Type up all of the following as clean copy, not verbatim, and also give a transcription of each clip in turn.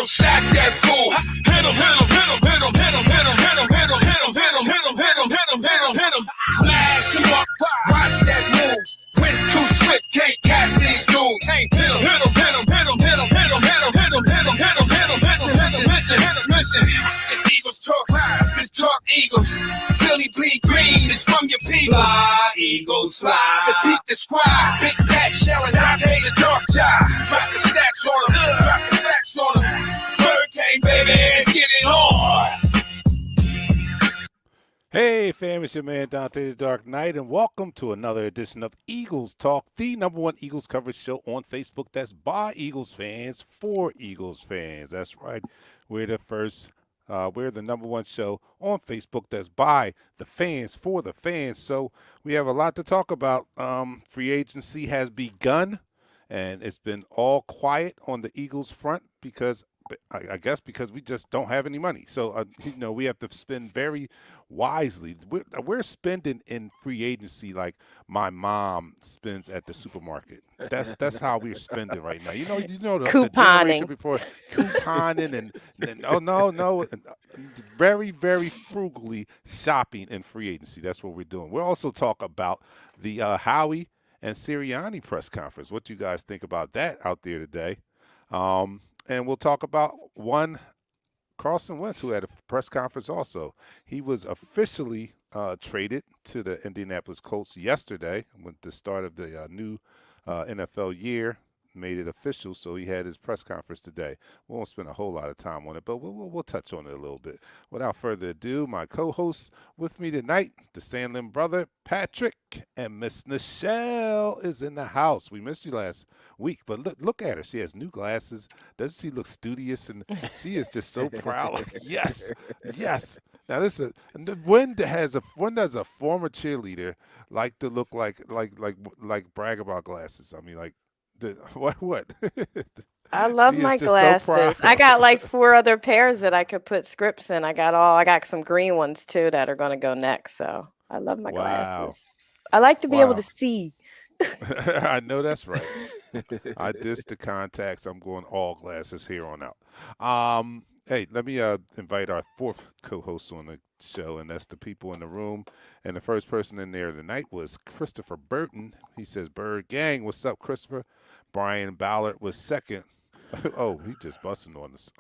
I'll sack that fool. Hit him, hit him, hit him, hit him, hit him, hit him, hit him, hit him, hit him, hit him, hit him, hit him, hit him, hit him, hit him. Smash him up, watch that move. Went too swift, can't catch these dudes. Hit him, hit him, hit him, hit him, hit him, hit him, hit him, hit him, hit him, hit him, hit him, listen, hit him, listen. It's Eagles talk, this talk Eagles. Philly bleed green, it's from your people. Fly, Eagles, fly. Let's beat the squad. Big Pat Shell and Dante the Dark Job. Drop the stats on them, drop the facts on them. Spur game, baby, let's get it on. Hey fam, it's your man Dante the Dark Knight, and welcome to another edition of Eagles Talk, the #1 Eagles coverage show on Facebook that's by Eagles fans for Eagles fans. That's right, we're the #1 show on Facebook that's by the fans for the fans. So we have a lot to talk about. Free agency has begun, and it's been all quiet on the Eagles front because I guess because we just don't have any money. So, we have to spend very wisely. We're spending in free agency like my mom spends at the supermarket. That's how we're spending right now. You know the generation before couponing and very, very frugally shopping in free agency. That's what we're doing. We'll also talk about the Howie and Sirianni press conference. What you guys think about that out there today? And we'll talk about one Carson Wentz, who had a press conference also. He was officially traded to the Indianapolis Colts yesterday with the start of the new NFL year. Made it official, so he had his press conference today. We won't spend a whole lot of time on it, but we'll touch on it a little bit. Without further ado, my co-host with me tonight, the Sandlin brother, Patrick, and Miss Nichelle is in the house. We missed you last week, but look at her. She has new glasses. Doesn't she look studious? And she is just so proud. Like, yes. Now listen, when does a former cheerleader like to look like brag about glasses? I mean, like. What? I love my glasses. I got like 4 other pairs that I could put scripts in. I got some green ones too that are going to go next. So I love my glasses. I like to be able to see. I know that's right. I diss the contacts. I'm going all glasses here on out. Hey, let me invite our 4th co-host on the show, and that's the people in the room. And the first person in there tonight was Christopher Burton. He says, Bird Gang, what's up, Christopher? Brian Ballard was second. Oh, he just busting on us.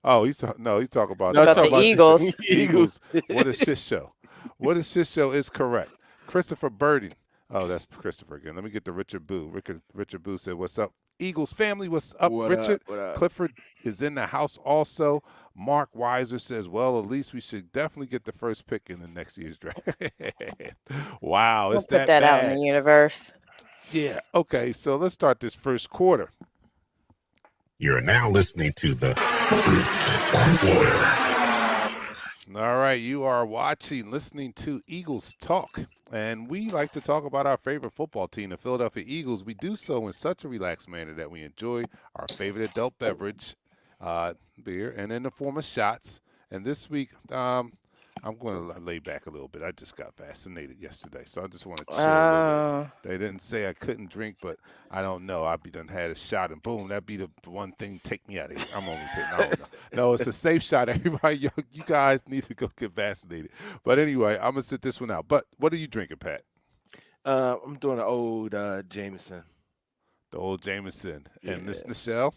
Oh, he's talking about the Eagles. Eagles. What a shit show. What a shit show is correct. Christopher Burton. Oh, that's Christopher again. Let me get to Richard Boo. Richard Boo said, what's up? Eagles family, what's up, Richard? What up? Clifford is in the house also. Mark Weiser says, well, at least we should definitely get the first pick in the next year's draft. Wow, We'll it's put that bad. out in the universe. Yeah, okay, so let's start this first quarter. You're now listening to the First Quarter. All right, you are listening to Eagles Talk. And we like to talk about our favorite football team, the Philadelphia Eagles. We do so in such a relaxed manner that we enjoy our favorite adult beverage, beer, and in the form of shots. And this week, I'm going to lay back a little bit. I just got vaccinated yesterday, so I just want to chill a little. They didn't say I couldn't drink, but I don't know. I done had a shot, and boom, that'd be the one thing take me out of here. I'm only kidding. I don't know. No, it's a safe shot. Everybody, you guys need to go get vaccinated. But anyway, I'm going to sit this one out. But what are you drinking, Pat? I'm doing an old Jameson. The old Jameson. Yeah. And Miss Nichelle?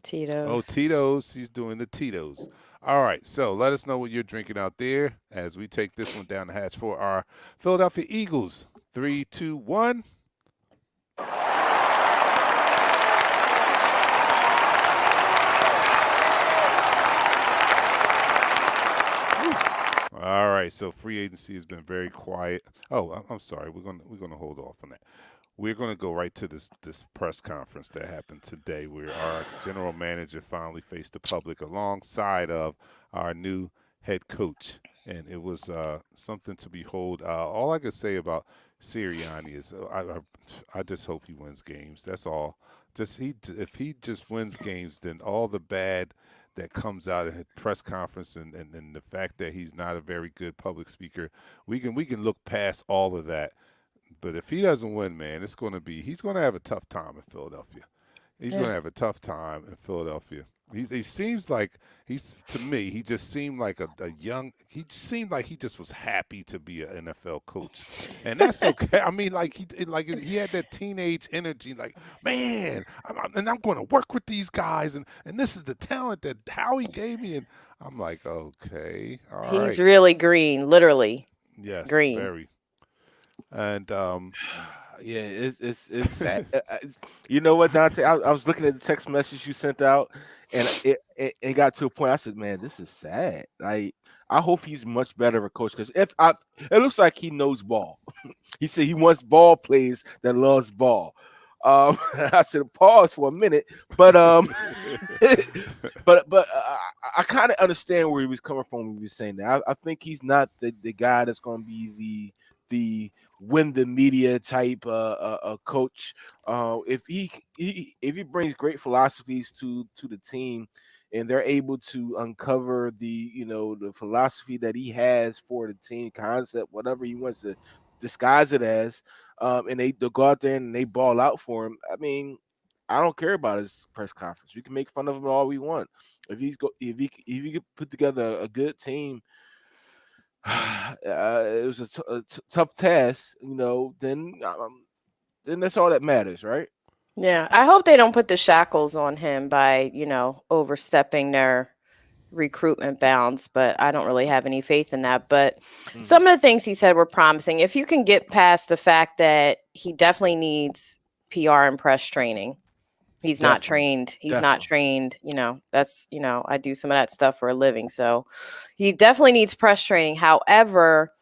Tito's. Oh, Tito's. She's doing the Tito's. All right, so let us know what you're drinking out there as we take this one down the hatch for our Philadelphia Eagles. 3, 2, 1. All right, so free agency has been very quiet. Oh, I'm sorry. We're gonna hold off on that. We're going to go right to this press conference that happened today where our general manager finally faced the public alongside of our new head coach. And it was something to behold. All I could say about Sirianni is I just hope he wins games. That's all. If he just wins games, then all the bad that comes out of his press conference and the fact that he's not a very good public speaker, we can look past all of that. But if he doesn't win, man, he's going to have a tough time in Philadelphia. He's going to have a tough time in Philadelphia. He seems like to me. He just seemed like a young. He seemed like he just was happy to be an NFL coach, and that's okay. I mean, he had that teenage energy. Like, man, I'm going to work with these guys, and this is the talent that Howie gave me. And I'm like, okay, all He's right, really green, literally yes, green. very, and Yeah, it's sad. You know what, Dante? I was looking at the text message you sent out, and it got to a point. I said, "Man, this is sad." Like, I hope he's much better of a coach because it looks like he knows ball. He said he wants ball players that loves ball. I said pause for a minute, but I kind of understand where he was coming from when he was saying that. I think he's not the guy that's going to be the win the media type coach. If he brings great philosophies to the team, and they're able to uncover the philosophy that he has for the team concept, whatever he wants to disguise it as, and they'll go out there and they ball out for him. I mean, I don't care about his press conference. We can make fun of him all we want. If he could put together a good team, it was a tough task, then that's all that matters, right? Yeah, I hope they don't put the shackles on him by, overstepping their recruitment bounds, but I don't really have any faith in that. But some of the things he said were promising. If you can get past the fact that he definitely needs PR and press training. He's not trained. He's not trained. That's, I do some of that stuff for a living. So he definitely needs press training. However,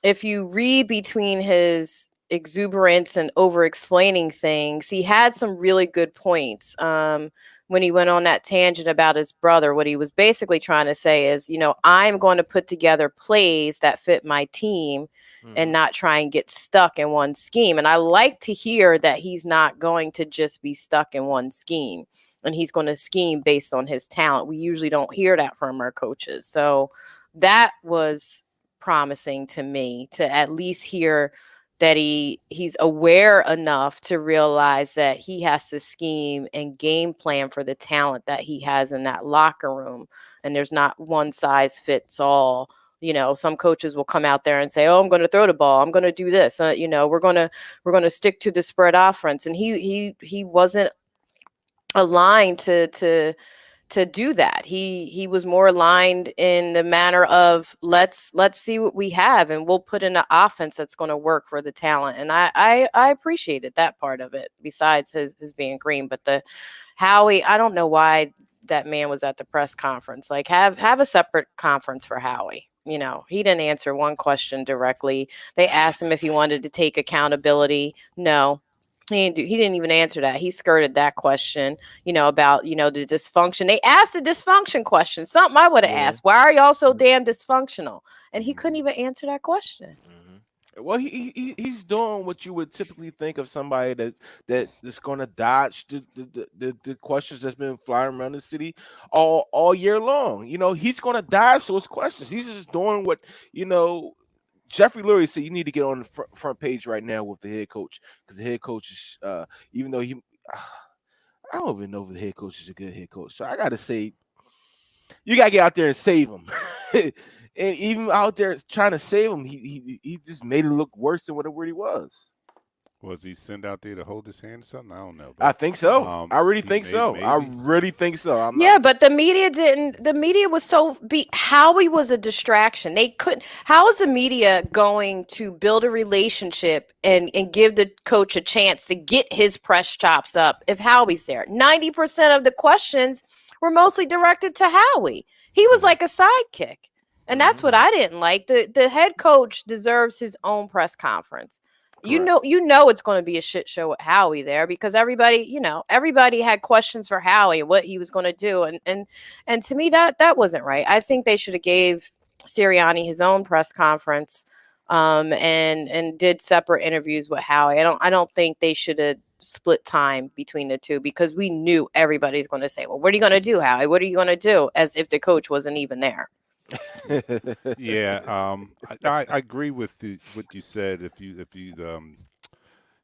if you read between his exuberance and over explaining things, he had some really good points. When he went on that tangent about his brother, what he was basically trying to say is, I'm going to put together plays that fit my team and not try and get stuck in one scheme. And I like to hear that he's not going to just be stuck in one scheme and he's going to scheme based on his talent. We usually don't hear that from our coaches. So that was promising to me, to at least hear that he's aware enough to realize that he has to scheme and game plan for the talent that he has in that locker room. And there's not one size fits all. Some coaches will come out there and say, "Oh, I'm going to throw the ball. I'm going to do this. We're going to stick to the spread offense." And he wasn't aligned to do that. He was more aligned in the manner of let's see what we have and we'll put in an offense that's going to work for the talent. And I appreciated that part of it, besides his being green. But the Howie, I don't know why that man was at the press conference. Like, have a separate conference for Howie. He didn't answer one question directly. They asked him if he wanted to take accountability. No, he didn't even answer that. He skirted that question, about, the dysfunction. They asked the dysfunction question, something I would have asked. Why are y'all so damn dysfunctional? And he couldn't even answer that question. Well, he's doing what you would typically think of somebody that's going to dodge the questions that's been flying around the city all year long. He's going to dodge those questions. He's just doing what Jeffrey Lurie said. You need to get on the front page right now with the head coach, because the head coach is even though I don't even know if the head coach is a good head coach. So I got to say, you got to get out there and save him. And even out there trying to save him, he just made it look worse than whatever he was. Was he sent out there to hold his hand or something? I don't know. But, I think so. I really think so. Maybe. I really think so. But the media didn't. The media was Howie was a distraction. They couldn't. How is the media going to build a relationship and give the coach a chance to get his press chops up if Howie's there? 90% of the questions were mostly directed to Howie. He was like a sidekick. And that's what I didn't like. The head coach deserves his own press conference. Correct. You know it's going to be a shit show with Howie there, because everybody had questions for Howie and what he was going to do, and to me that wasn't right. I think they should have gave Sirianni his own press conference, and did separate interviews with Howie. I don't think they should have split time between the two, because we knew everybody's going to say, "Well, what are you going to do, Howie? What are you going to do?" As if the coach wasn't even there. Yeah, I agree with what you said. If you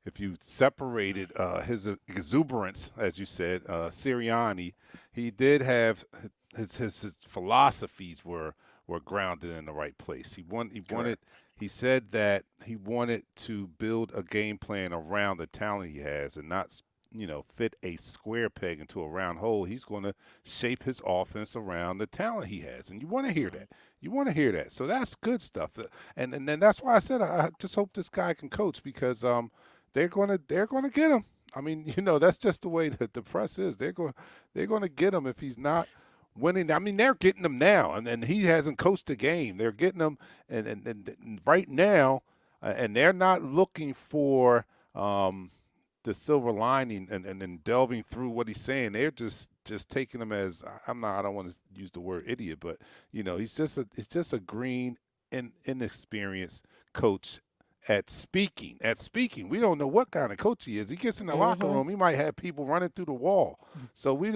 if you separated his exuberance, as you said, Sirianni, he did have his philosophies were grounded in the right place. He wanted Correct. he said that he wanted to build a game plan around the talent he has and not fit a square peg into a round hole. He's going to shape his offense around the talent he has, and you want to hear that. You want to hear that. So that's good stuff. And then that's why I said I just hope this guy can coach because they're gonna get him. I mean, that's just the way that the press is. They're gonna get him if he's not winning. I mean, they're getting him now, and he hasn't coached the game. They're getting him, and right now, and they're not looking for the silver lining and delving through what he's saying. They're just taking him as I don't want to use the word idiot, but it's just a green and inexperienced coach at speaking. We don't know what kind of coach he is. He gets in the locker Mm-hmm. room, he might have people running through the wall. So we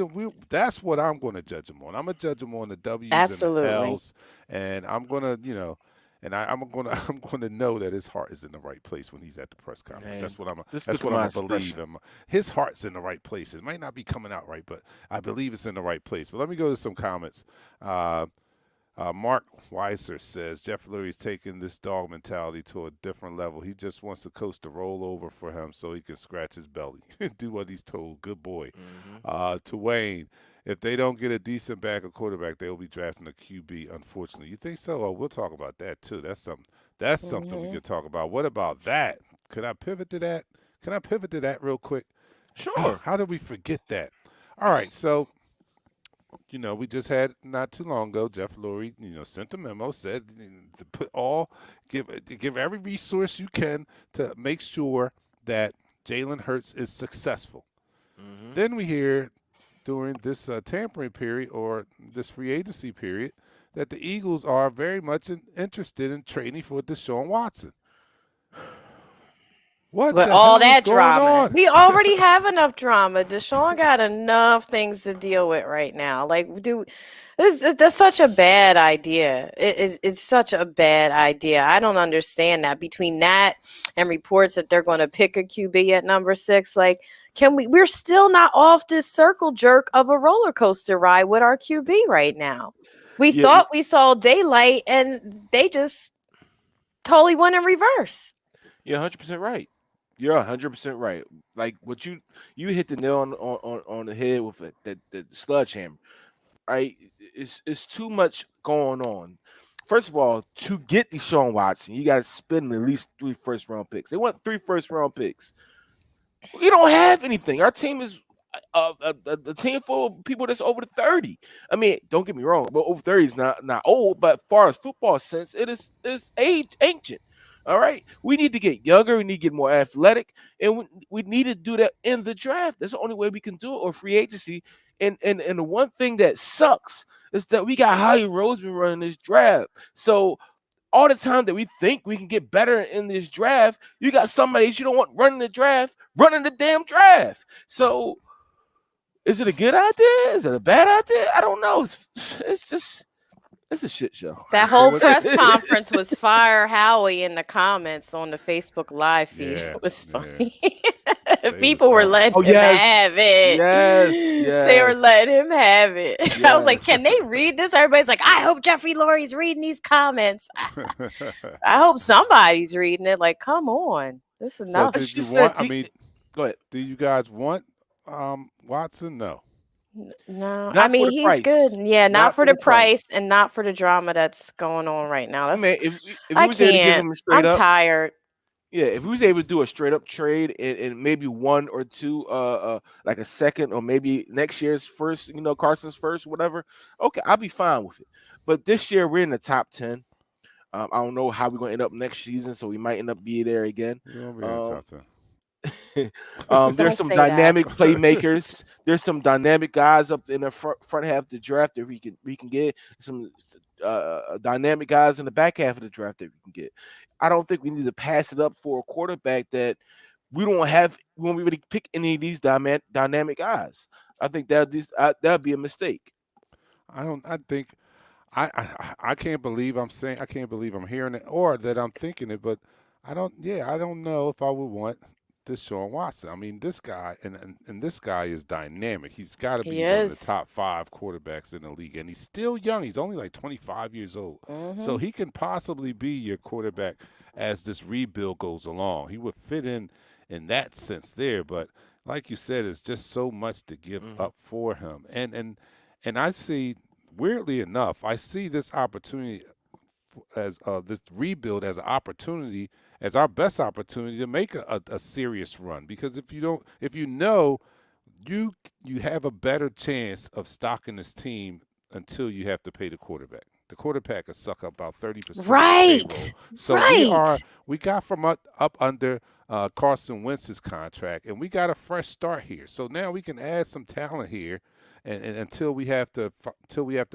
that's what I'm going to judge him on. I'm going to judge him on the W's and the Absolutely. L's, and I'm going to and I'm gonna I'm gonna know that his heart is in the right place when he's at the press conference. Man, That's what I'm just that's look at what I'm my gonna believe. expression. His heart's in the right place. It might not be coming out right, but I believe it's in the right place. But let me go to some comments. Uh, Mark Weiser says Jeff Lurie's taking this dog mentality to a different level. He just wants the coach to roll over for him so he can scratch his belly, do what he's told. Good boy. Hmm. To Wayne, if they don't get a decent backup quarterback, they will be drafting a QB. Unfortunately, you think so? Oh, we'll talk about that too. That's something. That's something we Mm-hmm. could talk about. What about that? Could I pivot to that? Can I pivot to that real quick? Oh, Sure. how did we forget that? All right, so we just had not too long ago, Jeff Lurie, sent a memo, said to give every resource you can to make sure that Jalen Hurts is successful. Hmm. Then we hear during this tampering period or this free agency period that the Eagles are very much interested in trading for Deshaun Watson. What With the all hell is that going drama, on? we already have enough drama. Deshaun got enough things to deal with right now. Like, that's such a bad idea. It's such a bad idea. I don't understand that. Between that and reports that they're going to pick a QB at number 6, like, we're still not off this circle jerk of a roller coaster ride with our QB right now. We Yeah, yeah, thought we saw daylight, and they just totally went in reverse. you're 100% right. You're 100% right. Like what you hit the nail on the head with that sledgehammer. Right? It's too much going on. First of all, to get Deshaun Watson, you got to spend at least 3 first round picks. They want 3 first round picks. We don't have anything. Our team is a team full of people that's over the 30. I mean, don't get me wrong, but over 30 is not old, but as far as football sense, it's age ancient. All right. We need to get younger, we need to get more athletic, and we need to do that in the draft. That's the only way we can do it, or free agency. And the one thing that sucks is that we got Howie Roseman running this draft. So all the time that we think we can get better in this draft, you got somebody that you don't want running the draft, running the damn draft. So is it a good idea? Is it a bad idea? I don't know. It's a shit show. That whole press conference was fire Howie in the comments on the Facebook live feed. Yeah, It was yeah, funny. they was People were funny. letting Oh him yes, have it. yes, They were yes, letting him have it. I was like, yes. can they read this? Everybody's like, I hope Jeffrey Lurie's reading these comments. I hope somebody's reading it. Like, come on. This is So enough. did She you said, want? I mean, "Go ahead." do you guys want Watson? No. No, I Not for mean, the he's good. price. Yeah, not Not for for the the price. price and not for the drama that's going on right now. I mean, if we I was able to give can't. him a straight I'm up, tired. yeah, if we was able to do a straight up trade and maybe one or two, like a second or maybe next year's first, Carson's first, whatever. Okay, I'll be fine with it. But this year we're in the top 10. I don't know how we're gonna end up next season, so we might end up be there again. You won't be in the Um, top 10. there's Don't some say that. dynamic playmakers. There's some dynamic guys up in the front half of the draft that we can get some dynamic guys in the back half of the draft that we can get. I don't think we need to pass it up for a quarterback that we don't have. We won't be able to pick any of these dynamic guys. I think that'd be a mistake. I don't. I think I can't believe I'm saying. I can't believe I'm hearing it or that I'm thinking it. But I don't. Yeah, I don't know if I would want. Deshaun Watson. I mean, this guy and this guy is dynamic. He's got to He be one of the is. top 5 quarterbacks in the league, and he's still young. He's only like 25 years old, so he can possibly be your quarterback as this rebuild goes along. He would fit in that sense there, but like you said, it's just so much to give up for him. And I see, weirdly enough, I see this opportunity as this rebuild as an opportunity, as our best opportunity to make a serious run. Because if you know you have a better chance of stocking this team until you have to pay the quarterback. The quarterback will suck up about 30% of the payroll. So we got from up under Carson Wentz's contract, and we got a fresh start here. So now we can add some talent here, and until we have to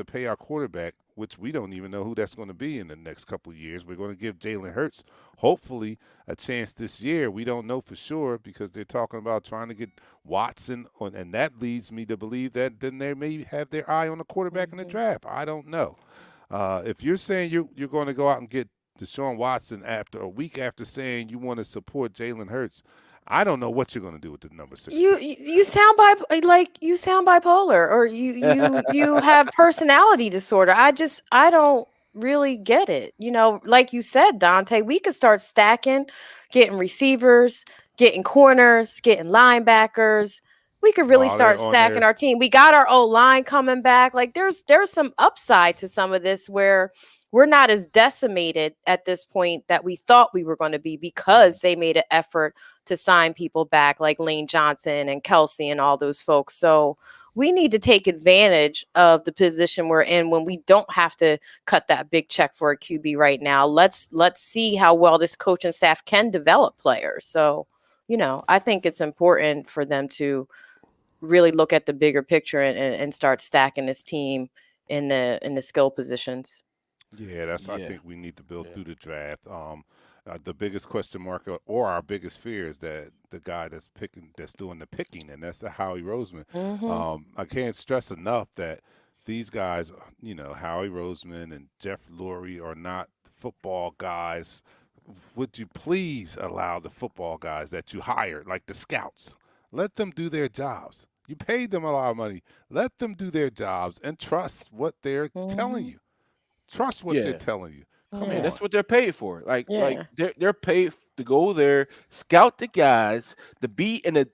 pay our quarterback, which we don't even know who that's going to be in the next couple of years. We're going to give Jalen Hurts hopefully a chance this year. We don't know for sure because they're talking about trying to get Watson on, and that leads me to believe that then they may have their eye on the quarterback in the draft. I don't know. If you're saying you're going to go out and get Deshaun Watson after a week after saying you want to support Jalen Hurts, I don't know what you're going to do with the number 6. You sound you sound bipolar, or you have personality disorder. I don't really get it. Like you said, Dante, we could start stacking, getting receivers, getting corners, getting linebackers. We could really start stacking our team. We got our O-line coming back. Like there's some upside to some of this where we're not as decimated at this point that we thought we were going to be because they made an effort to sign people back like Lane Johnson and Kelsey and all those folks. So we need to take advantage of the position we're in when we don't have to cut that big check for a QB right now. Let's see how well this coaching staff can develop players. So, I think it's important for them to really look at the bigger picture and start stacking this team in the skill positions. Yeah, I think we need to build through the draft. The biggest question mark or our biggest fear is that the guy that's doing the picking, and that's the Howie Roseman. I can't stress enough that these guys, Howie Roseman and Jeff Lurie are not football guys. Would you please allow the football guys that you hired, like the scouts, let them do their jobs? You paid them a lot of money. Let them do their jobs and trust what they're telling you. Trust what they're telling you. Come on. That's what they're paid for. Like they're paid to go there, scout the guys, to be in the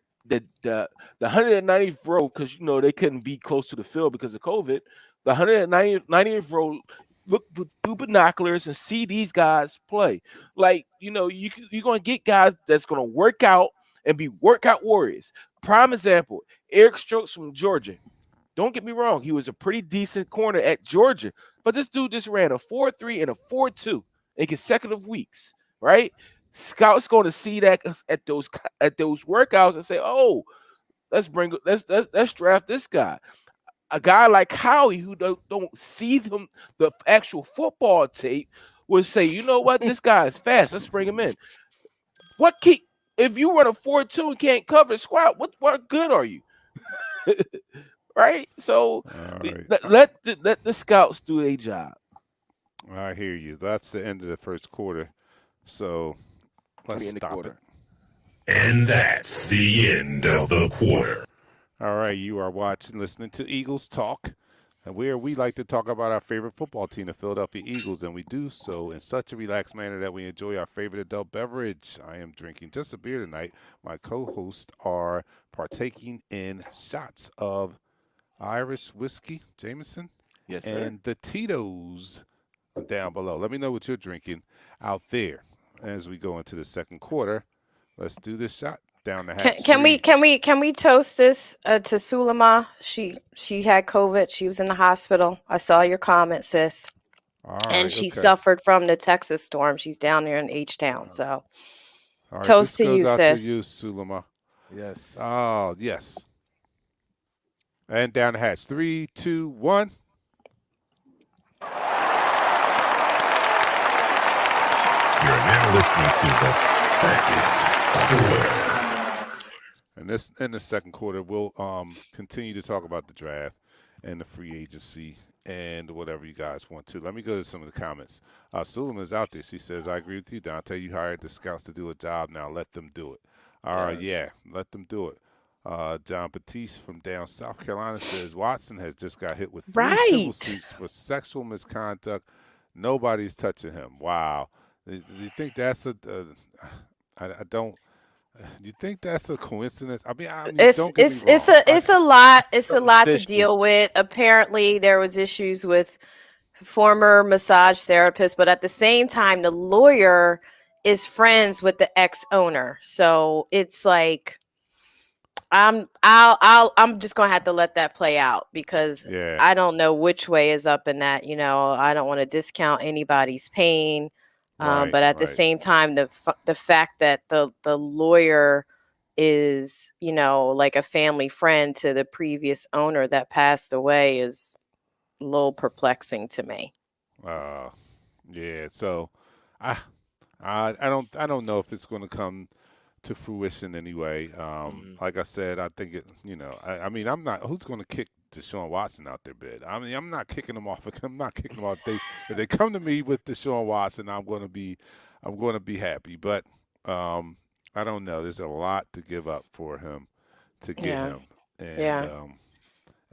190th row because they couldn't be close to the field because of COVID. The 190th row, look through binoculars and see these guys play. Like you're gonna get guys that's gonna work out and be workout warriors. Prime example: Eric Stokes from Georgia. Don't get me wrong, he was a pretty decent corner at Georgia, but this dude just ran a 4.3 and a 4.2 in consecutive weeks, right? Scouts going to see that at those workouts and say, "Oh, let's draft this guy." A guy like Howie, who don't see the actual football tape, would say, "You know what? This guy is fast. Let's bring him in." If you run a 4.2 and can't cover squat, what good are you? Right? So let the scouts do their job. I hear you. That's the end of the first quarter. So let's stop it. And that's the end of the quarter. All right, you are listening to Eagles Talk, where we like to talk about our favorite football team, the Philadelphia Eagles, and we do so in such a relaxed manner that we enjoy our favorite adult beverage. I am drinking just a beer tonight. My co-hosts are partaking in shots of Irish whiskey, Jameson, yes, and the Tito's down below. Let me know what you're drinking out there as we go into the second quarter. Let's do this shot down the hatch. Can we toast this to Sulema? She had COVID. She was in the hospital. I saw your comment, sis. And she suffered from the Texas storm. She's down there in H-Town. So toast to you, sis. To you, Sulema. Yes. Oh, yes. And down the hatch. 3, 2, 1. You're now listening to the second quarter. And in the second quarter, we'll continue to talk about the draft and the free agency and whatever you guys want to. Let me go to some of the comments. Sulema is out there. She says, "I agree with you, Dante. You hired the scouts to do a job. Now let them do it." All right, yeah, let them do it. John Batiste from down South Carolina says Watson has just got hit with 3 civil Right. suits for sexual misconduct. Nobody's touching him. Wow. Do you think that's I don't. You think that's a coincidence? I mean, It's don't get me it's it's wrong. a it's a lot. It's a Something lot to fishy. deal with. Apparently, there was issues with former massage therapist, but at the same time, the lawyer is friends with the ex owner. So it's like I'm just gonna have to let that play out because Yeah, I don't know which way is up in that. I don't want to discount anybody's pain, right, but at the right. same time, the fact that the lawyer is like a family friend to the previous owner that passed away is a little perplexing to me. Uh, yeah. So, I, I don't know if it's going to come to fruition anyway. Mhm. Like I said, I think it. I mean, I'm not. Who's going to kick Deshaun Watson out their bed? I mean, I'm not kicking them off. I'm not kicking them off. If they come to me with Deshaun Watson, I'm going to be happy. But I don't know. There's a lot to give up for him to get Yeah, him, and yeah.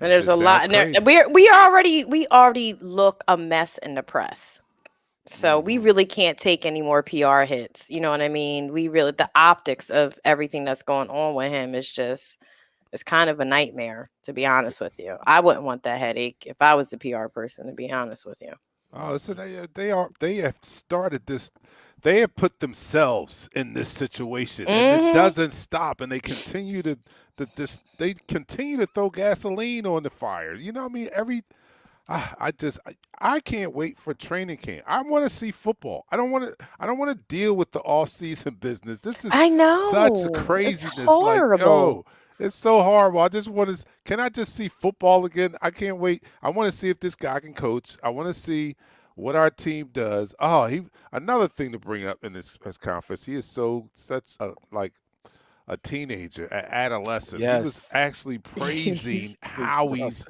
And it there's a just lot, sounds and there, crazy. we already look a mess in the press. So we Hmm. really can't take any more PR hits. You know what I mean? The optics of everything that's going on with him is just, it's kind of a nightmare, to be honest with you. I wouldn't want that headache if I was the PR person, to be honest with you. Oh, so they have started this. They have put themselves in this situation, and it Hmm. doesn't stop. And they continue they continue to throw gasoline on the fire. You know what I mean? I can't wait for training camp. I want to see football. I don't want to deal with the off season business. This is I such know. It's craziness. Like, horrible. yo, it's so horrible. I just want to. Can I just see football again? I can't wait. I want to see if this guy can coach. I want to see what our team does. Oh, he another thing to bring up in this press conference. He is such a teenager, an adolescent. He was Yes. actually praising His brother. Howie's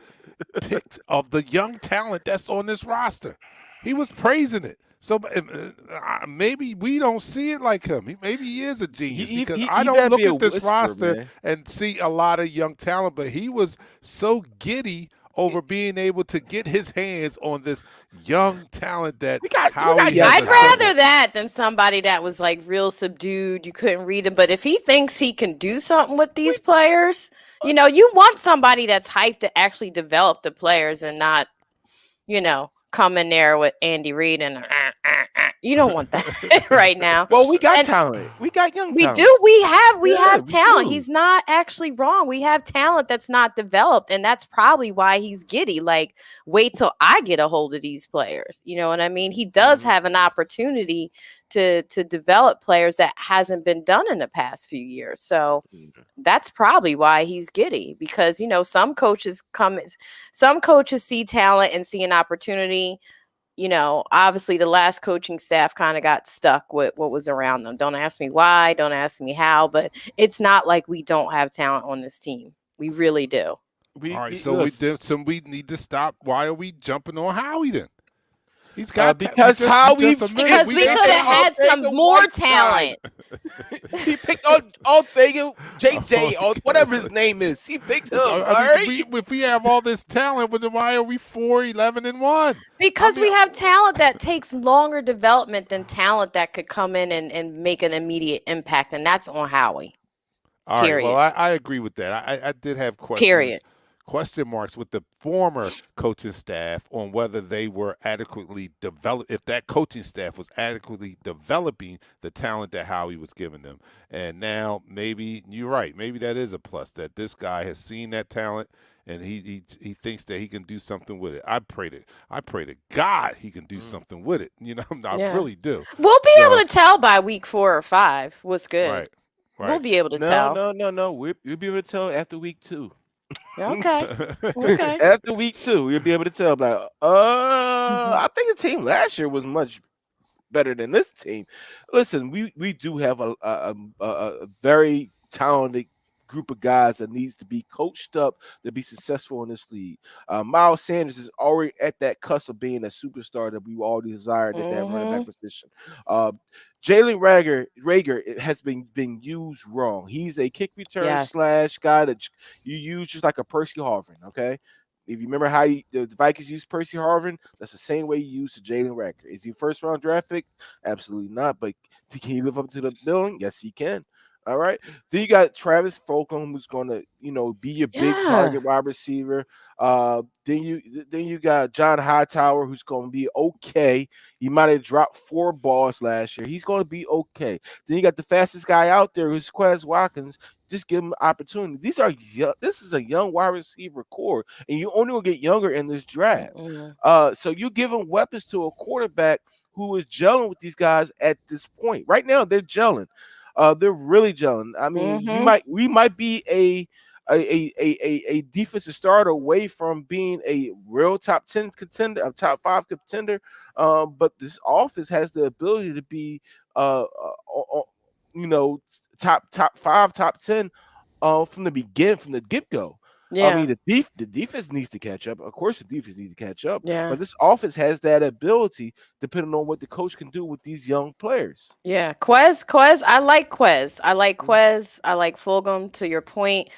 picked of the young talent that's on this roster. He was praising it. So maybe we don't see it like him. Maybe he is a He, genius he, because he, I he don't better be look a at this whisperer, roster man. and see a lot of young talent. But he was so giddy over being able to get his hands on this young talent that We got Howie young has I'd talent. rather assembled. that than somebody that was like real subdued. You couldn't read him. But if he thinks he can do something with We, these players, you want somebody that's hyped to actually develop the players and not, come in there with Andy Reid and you don't want that right now. well, we got And talent. We got young we talent. do. We have We talent. do. He's not actually wrong. We have talent that's not developed, and that's probably why he's giddy. Like, wait till I get a hold of these players. You know what I mean? He does Mhm. have an opportunity to develop players that hasn't been done in the past few years. So that's probably why he's giddy because some coaches see talent and see an opportunity. Obviously the last coaching staff kind of got stuck with what was around them. Don't ask me why, don't ask me how, but it's not like we don't have talent on this team. We really do. All right, so we Listen, did. So we need to stop. Why are we jumping on Howie then? He's got. You because just Howie admitted Because we we got could have talent. had some Ortega more Whiteside. talent. He picked all Fagan, Oh, JJ, or whatever his name is. He picked him. All I mean, right. if we have all this talent, well, then why are we 4-11-1? I Because mean, we have talent that takes longer development than talent that could come in and make an immediate impact. And that's on Howie. all right. Well, Period. I agree with that. I did have Period. question marks with the former coaching staff on whether they were adequately developed, if that coaching staff was adequately developing the talent that Howie was giving them. And now maybe you're right. Maybe that is a plus that this guy has seen that talent and he thinks that he can do something with it. I pray to God he can do something with it. I Yeah. really do. We'll be able So to tell by week 4 or 5 what's good. right, We'll right. be able to No, tell. no, no, no. We'll be able to tell after week 2. Okay. Okay. After week 2, we'll be able to tell. Like, I think the team last year was much better than this team. Listen, we do have a very talented group of guys that needs to be coached up to be successful in this league. Miles Sanders is already at that cusp of being a superstar that we all desired at that running back Mm-hmm. position. Uh, Jalen Rager has been used wrong. He's a kick return Yes. slash guy that you use just like a Percy Harvin. Okay, if you remember how the Vikings used Percy Harvin, that's the same way you use Jalen Rager. Is he first round draft pick? Absolutely not. But can he live up to the billing? Yes, he can. All right. Then you got Travis Fulgham, who's going to, be your big Yeah. target wide receiver. Then you got John Hightower, who's going to be okay. He might have dropped 4 balls last year. He's going to be okay. Then you got the fastest guy out there, who's Quez Watkins. Just give him opportunity. This is a young wide receiver core, and you only will get younger in this draft. Mm-mm. So you giving weapons to a quarterback who is gelling with these guys at this point. Right now, they're gelling. They're really gelling. I mean, we Mm-hmm. might be a defensive starter away from being a real top 10 contender, a top 5 contender. But this offense has the ability to be, uh, uh, uh, you know, top 5, top 10, from the beginning, from the get go. I Yeah. mean, the defense needs to catch up. Of course, the defense needs to catch up. Yeah. But this offense has that ability, depending on what the coach can do with these young players. Yeah, Quez, I like Quez. I like Mhm, Quez. I like Fulgham. To your point,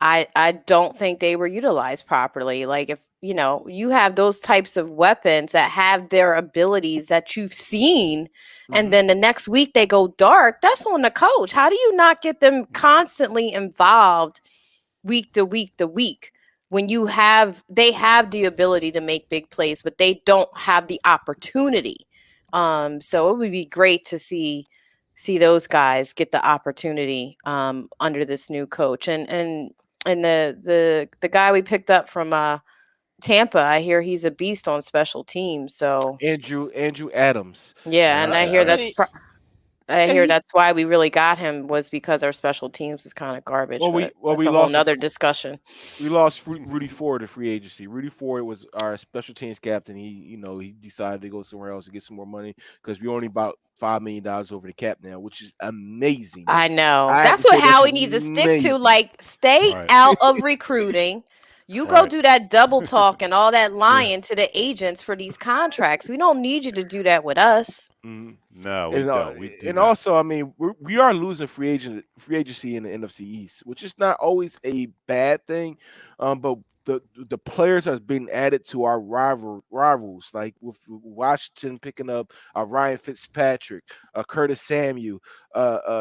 I don't think they were utilized properly. Like if you have those types of weapons that have their abilities that you've seen, and mhm, then the next week they go dark. That's on the coach. How do you not get them constantly involved week to week to week? When they have the ability to make big plays, but they don't have the opportunity. So it would be great to see those guys get the opportunity under this new coach. And the guy we picked up from Tampa, I hear he's a beast on special teams. So Andrew Adams. yeah, and Yeah, I hear I mean, I yeah, hear that's why we really got him, was because our special teams is kind of garbage, well, we but well that's we a whole lost nother discussion. Rudy Ford to free agency. Rudy Ford was our special teams captain. He decided to go somewhere else to get some more money because we only about $5 million over the cap now, which is amazing. I know. I have That's to what say that's Howie needs to stick to. amazing. Like, stay right, out of recruiting. You go right. do that double talk and all that lying to the agents for these contracts. We don't need you to do that with us. Mhm. No, we And don't. We do and not. also, I mean, we are losing free agency in the NFC East, which is not always a bad thing. But the players are being added to our rivals, like with Washington picking up Ryan Fitzpatrick, Curtis Samuel,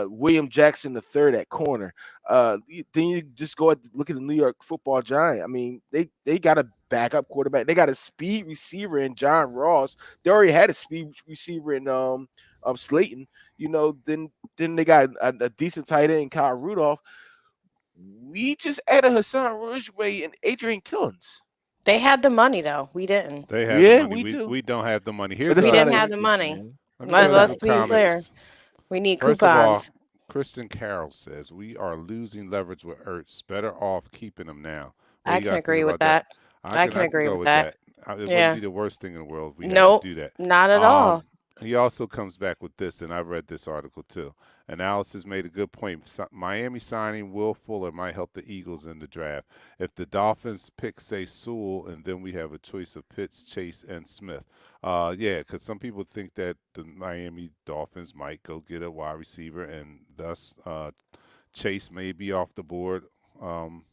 William Jackson the third at corner. Then you just look at the New York Football Giant. I mean, they got a backup quarterback. They got a speed receiver in John Ross. They already had a speed receiver in Slayton. Then they got a decent tight end, Kyle Rudolph. We just added Hassan Ridgeway and Adrian Killens. They had the money, though. We didn't. They have the Yeah, money. we We do, don't have the money. but Here's that's We not didn't an have the excuse, money. man. let me That's go Let's, to not some an let's be excuse, clear. comments. man. We need First of all, coupons. Kristen Carroll says we are losing leverage with Ertz. Better off keeping him now. What do I you can guys think agree with about that? that. I I can can I can agree go with with that. that. It wouldn't Yeah. be the worst thing in the world if we had to Nope. do that. Not at all. Um, he also comes back with this, and I read this article too. Analysis made a good point. Miami signing Will Fuller might help the Eagles in the draft. If the Dolphins pick, say, Sewell, and then we have a choice of Pitts, Chase, and Smith. Yeah, because some people think that the Miami Dolphins might go get a wide receiver, and thus Chase may be off the board. Um,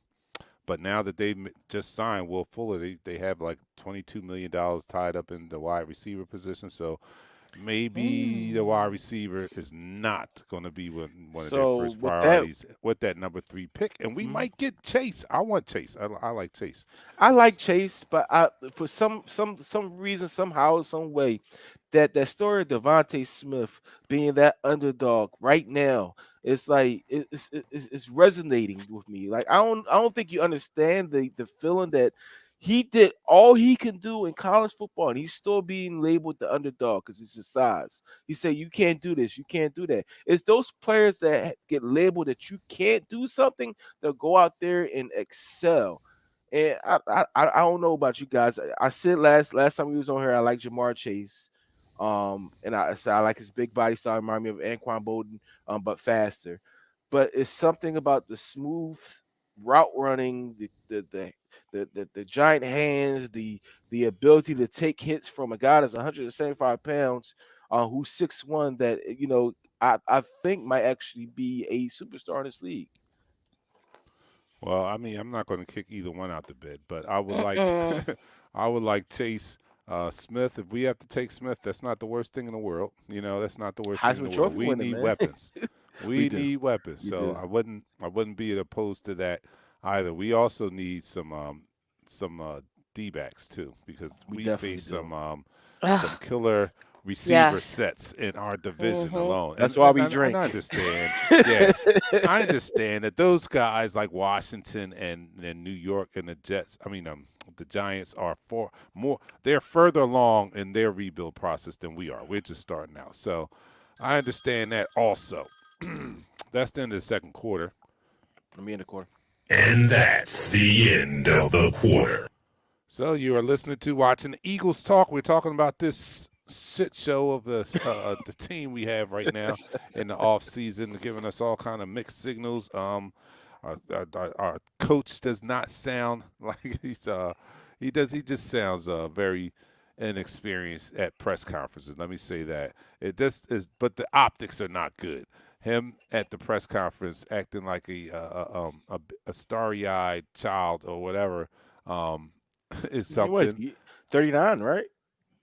but now that they just signed Will Fuller, they have like $22 million tied up in the wide receiver position. So maybe the wide Mm. receiver is not going to be one of their So first with that, priorities with that number 3 pick. And we mhm. might get Chase. I want Chase. I like Chase. I like Chase, but for some reason, somehow, some way, that story of Devontae Smith being that underdog right now, it's like it's resonating with me. Like I don't think you understand the feeling that he did all he can do in college football, and he's still being labeled the underdog because it's his size. He said you can't do this, you can't do that. It's those players that get labeled that you can't do something that go out there and excel. And I don't know about you guys. I said last time we was on here, I like Jamar Chase. And I said I like his big body style, remind me of Anquan Bolden, but faster. but it's something about the smooth route running, the giant hands, the ability to take hits from a guy that's 175 pounds, who's 6'1", that I think might actually be a superstar in this league. Well, I mean, I'm not going to kick either one out the bed, but I would like, Mm-mm. I would like Chase Smith. If we have to take Smith, that's not the worst thing in the world. That's not the worst thing in Heisman the world. Trophy We winner, need man. weapons. We We do. need weapons. We So do. I wouldn't be opposed to that either. We also need some D backs too, because We we definitely face do. some Ugh, killer receiver yes. sets in our division Mhm. alone. That's And why and, we and I drink. understand. Yeah, I understand that those guys like Washington and New York and the Jets, I mean, the Giants are they're further along in their rebuild process than we are. We're just starting out. So I understand that also. That's the end of the second quarter. Let me in the corner. And that's the end of the quarter. So you are listening to Watching the Eagles Talk. We're talking about this shit show of the team we have right now in the off season, giving us all kind of mixed signals. Our coach does not sound like he just sounds very inexperienced at press conferences. Let me say that it just is, but the optics are not good. Him at the press conference acting like a starry-eyed child or whatever. Is What? something. 39, right?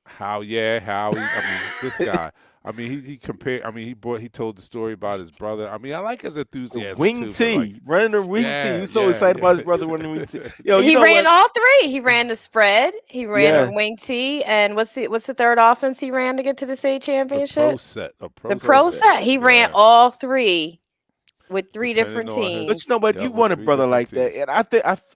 Howie. I mean, this guy. I mean, he compared. I mean, he told the story about his brother. I mean, I like his The enthusiasm wing too. But like, T, running the wing T. He yeah, was so yeah, excited about his brother running the wing T. yeah. Yo, you He know ran what? all three. He ran the spread. He ran Yeah, the wing tee, and what's the third offense he ran to get to the state The pro championship? set, a The pro pro pro set. set. set. He ran Yeah, all three with three depending different on But his. you know teams. what? Yeah, You with want a three brother different like that, teams. and I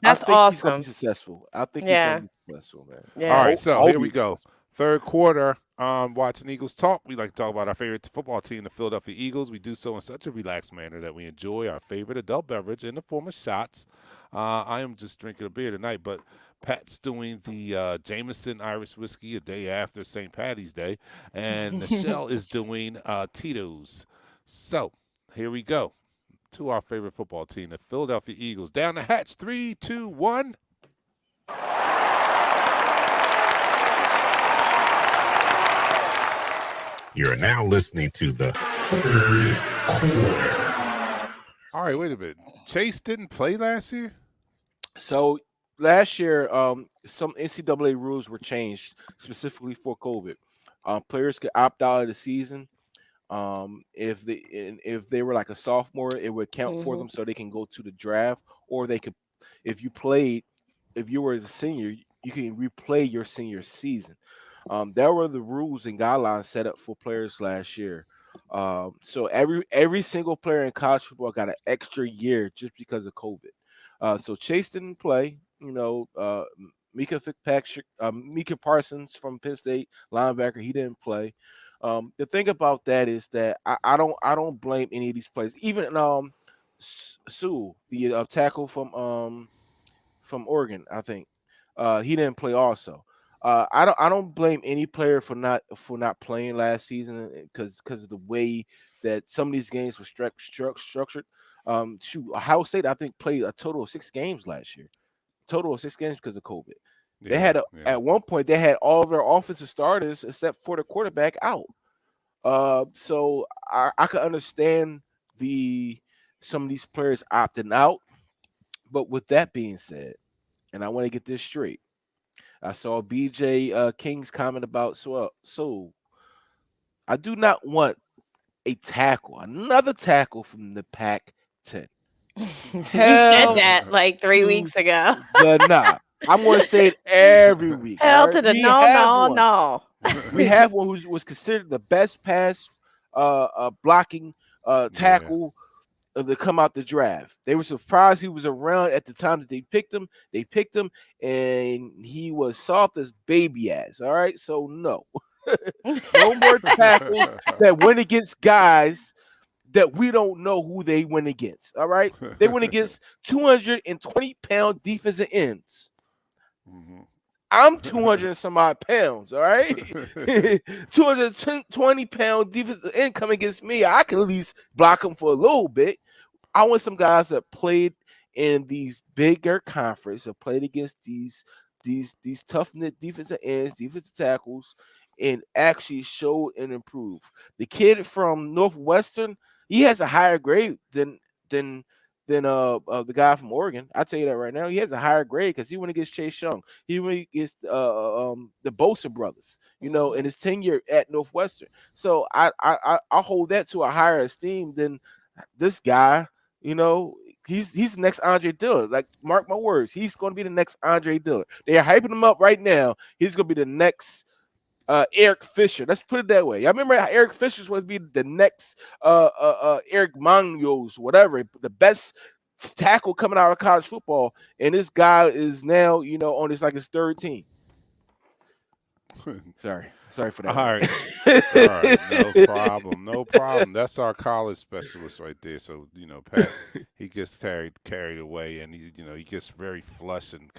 That's think he's gonna be awesome. successful. I think he's gonna Yeah, be successful, man. All yeah. right, so I hope here we he's go. successful. Third quarter, watching Eagles talk. We like to talk about our favorite football team, the Philadelphia Eagles. We do so in such a relaxed manner that we enjoy our favorite adult beverage in the form of shots. I am just drinking a beer tonight, but Pat's doing the Jameson Irish whiskey a day after St. Patty's Day, and Michelle is doing Tito's. So here we go to our favorite football team, the Philadelphia Eagles. Down the hatch, 3, 2, 1. You're now listening to the third quarter. All right, wait a minute. Chase didn't play last year? So last year, some NCAA rules were changed specifically for COVID. Players could opt out of the season. If they were like a sophomore, it would count for Hmm. them, so they can go to the draft, or they could, if you played, if you were a senior, you can replay your senior season. That were the rules and guidelines set up for players last year. So every single player in college football got an extra year just because of COVID. So Chase didn't play. Mika Parsons from Penn State, linebacker, he didn't play. The thing about that is that I don't blame any of these players. Even Sewell, the tackle from Oregon, I think he didn't play also. I don't blame any player for not playing last season because of the way that some of these games were structured. Ohio State I think played a total of 6 games last year. Total of 6 games because of COVID. They Yeah, had yeah. at one point they had all of their offensive starters except for the quarterback out. So I can understand the some of these players opting out. But with that being said, and I want to get this straight, I saw BJ King's comment about so I do not want another tackle from the Pac-10. You said Hell that like three to weeks ago. the nah. I'm going to say it every week. All Hell right, to the we no, have no, one. no. We have one who was considered the best pass blocking Yeah. tackle to come out the draft. They were surprised he was around at the time that they picked him. They picked him, and he was soft as baby ass. All right, so no, no more tackles that went against guys that we don't know who they went against. All right, they went against 220-pound defensive ends. Mhm. I'm 200 and some odd pounds, all right? 220-pound defensive end coming against me. I can at least block him for a little bit. I want some guys that played in these bigger conference, that played against these tough knit defensive ends, defensive tackles, and actually showed and improved. The kid from Northwestern, he has a higher grade than the guy from Oregon. I tell you that right now. He has a higher grade because he went against Chase Young. He went against the Bosa brothers, in his tenure at Northwestern. So I hold that to a higher esteem than this guy. You know, he's the next Andre Dillard. Like, mark my words, he's going to be the next Andre Dillard. They are hyping him up right now. He's going to be the next Eric Fisher. Let's put it that way. I remember how Eric Fisher was be the next Eric Munoz, whatever, the best tackle coming out of college football, and this guy is now on his third team. Sorry for that. All right, no problem. That's our college specialist right there. So Pat, he gets carried away, and he gets very flush and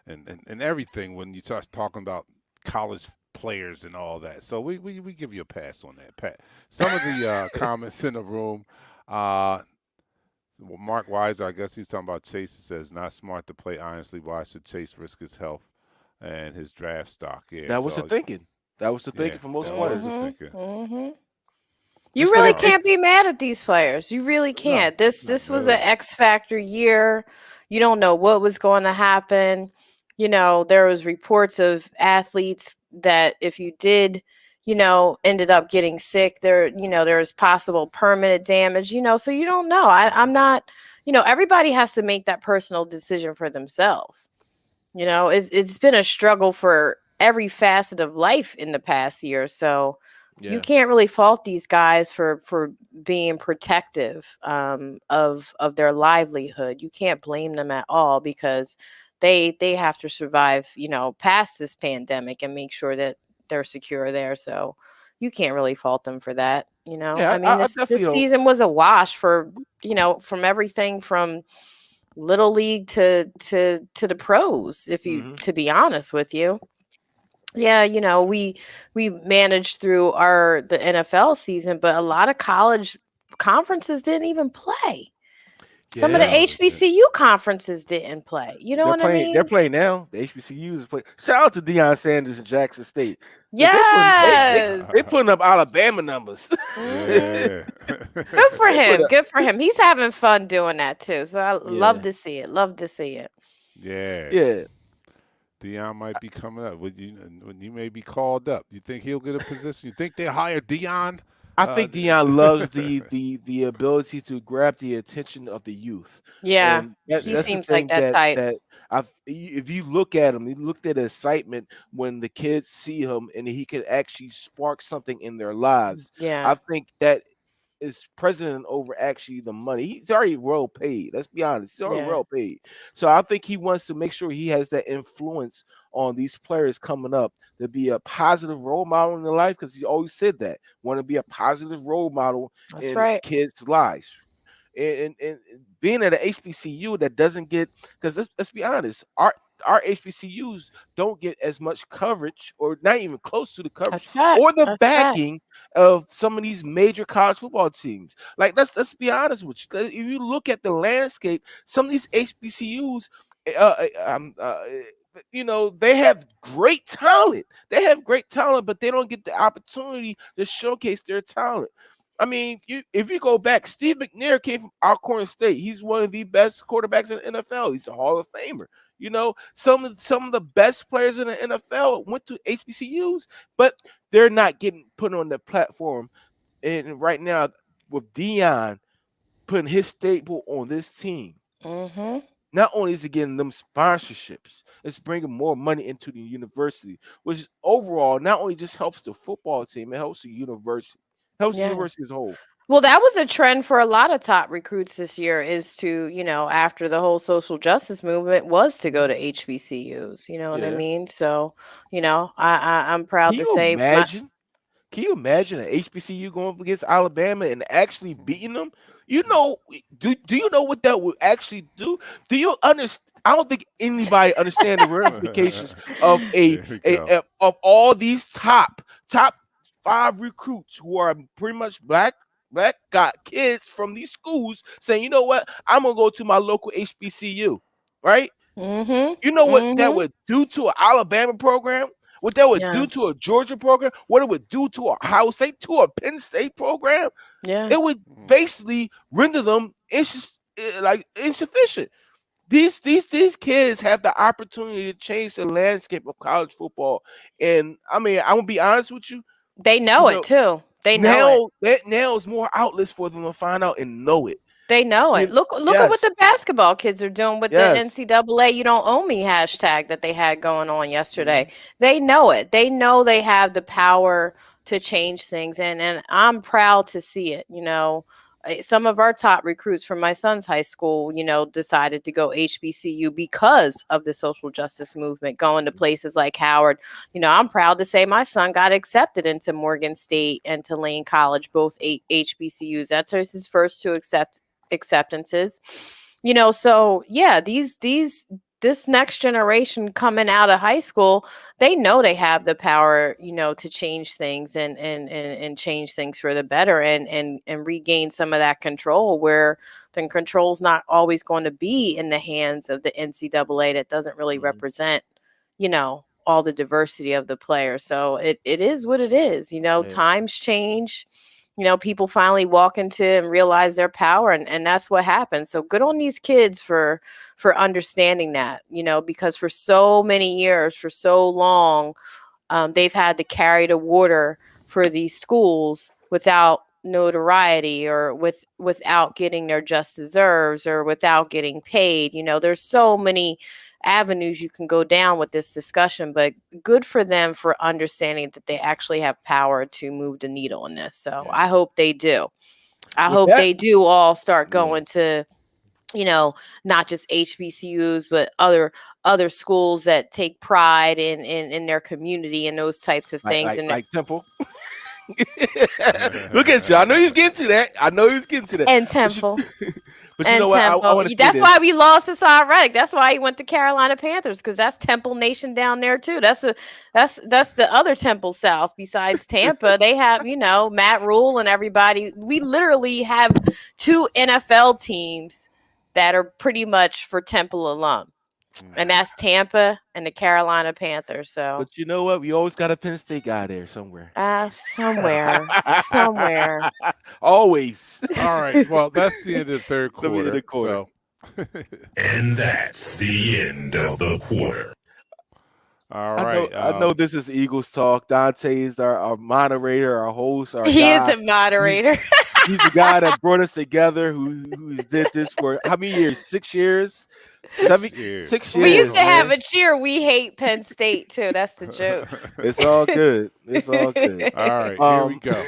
and everything when you start talking about college players and all that. So we give you a pass on that, Pat. Some of the comments in the room. Mark Weiser, I guess he's talking about Chase. He says, not smart to play honestly. Why should Chase risk his health and his draft stock? Yeah, that was the thinking. That was the thinking for most players. You really can't be mad at these players. You really can't. This was an X factor year. You don't know what was going to happen. There was reports of athletes that if you did, ended up getting sick, there was possible permanent damage, so you don't know. I'm not, everybody has to make that personal decision for themselves. It's been a struggle for every facet of life in the past year. So you can't really fault these guys for being protective of their livelihood. You can't blame them at all because they have to survive, past this pandemic and make sure that they're secure there. So you can't really fault them for that. I mean, this season was a wash for, from everything from little league to the pros, if you to be honest with you. Yeah, we managed through the NFL season, but a lot of college conferences didn't even play. Some of the HBCU conferences didn't play. You know what I mean? They're playing now. The HBCUs is playing. Shout out to Deion Sanders and Jackson State. Yes, they're putting up Alabama numbers. Yeah. Good for him. Good for him. He's having fun doing that too. So I love to see it. Love to see it. Yeah. Deion might be coming up. When you may be called up. Do you think he'll get a position? You think they'll hire Deion? I think Deion loves the ability to grab the attention of the youth. Yeah, he seems like that type. If you look at him, you looked at the excitement when the kids see him, and he can actually spark something in their lives. Yeah, I think that is president over actually the money. He's already well paid. Let's be honest. He's already well paid. So I think he wants to make sure he has that influence on these players coming up to be a positive role model in their life, because he always said that. Want to be a positive role model in kids' lives. And being at an HBCU that doesn't get, because let's be honest, our HBCUs don't get as much coverage, or not even close to the coverage or the backing of some of these major college football teams. Like, let's be honest with you. If you look at the landscape, some of these HBCUs, they have great talent. But they don't get the opportunity to showcase their talent. I mean, if you go back, Steve McNair came from Alcorn State. He's one of the best quarterbacks in the NFL. He's a Hall of Famer. Some of the best players in the NFL went to HBCUs, but they're not getting put on the platform. And right now, with Deion putting his staple on this team, not only is it getting them sponsorships, it's bringing more money into the university, which overall not only just helps the football team, it helps the university. Helps the university as a whole. Well, that was a trend for a lot of top recruits this year, is to, after the whole social justice movement, was to go to HBCUs. You know what I mean? So, I'm proud to say. Can you imagine an HBCU going up against Alabama and actually beating them? Do you know what that would actually do? Do you understand? I don't think anybody understands the ramifications of of all these top 5 recruits who are pretty much black Black got kids from these schools saying, you know what, I'm gonna go to my local HBCU, right? You know what that would do to an Alabama program? What that would do to a Georgia program? What it would do to a Ohio State, to a Penn State program? Yeah. It would basically render them insufficient. These kids have the opportunity to change the landscape of college football. And I mean, I'm gonna be honest with you. They know it too. They know it. Now is more outlets for them to find out and know it. They know it. Look at what the basketball kids are doing with the NCAA "You don't owe me" hashtag that they had going on yesterday. They know it. They know they have the power to change things, and I'm proud to see it. Some of our top recruits from my son's high school, decided to go HBCU because of the social justice movement, going to places like Howard. I'm proud to say my son got accepted into Morgan State and Tulane College, both HBCUs. That's his first two acceptances. So yeah, this next generation coming out of high school, they know they have the power, to change things and change things for the better and regain some of that control, where the control's not always going to be in the hands of the NCAA that doesn't really represent, all the diversity of the players. So it is what it is. Times change. People finally walk into and realize their power, and that's what happens. So good on these kids for understanding that, because for so many years, for so long, they've had to carry the water for these schools without notoriety or without getting their just deserves or without getting paid. There's so many avenues you can go down with this discussion, but good for them for understanding that they actually have power to move the needle in this. So I hope they do. I hope they do all start going to, not just HBCUs, but other schools that take pride in their community and those types of things. Like Temple. Look at you. I know he's getting to that. And Temple. But you know what? I want to. That's why we lost Hassan Reddick. That's why he went to Carolina Panthers, because that's Temple Nation down there too. That's the other Temple South besides Tampa. They have Matt Rule and everybody. We literally have two NFL teams that are pretty much for Temple alum. And that's Tampa and the Carolina Panthers. So, but you know what? We always got a Penn State guy there somewhere. Somewhere. Always. All right. Well, that's the end of the third quarter. So. And that's the end of the quarter. All right. I know this is Eagles Talk. Dante is our moderator, our host. He is a moderator. He's the guy that brought us together, who did this for how many years? 6 years? 6 years. We used to have a cheer. We hate Penn State too. That's the joke. It's all good. All right, here we go.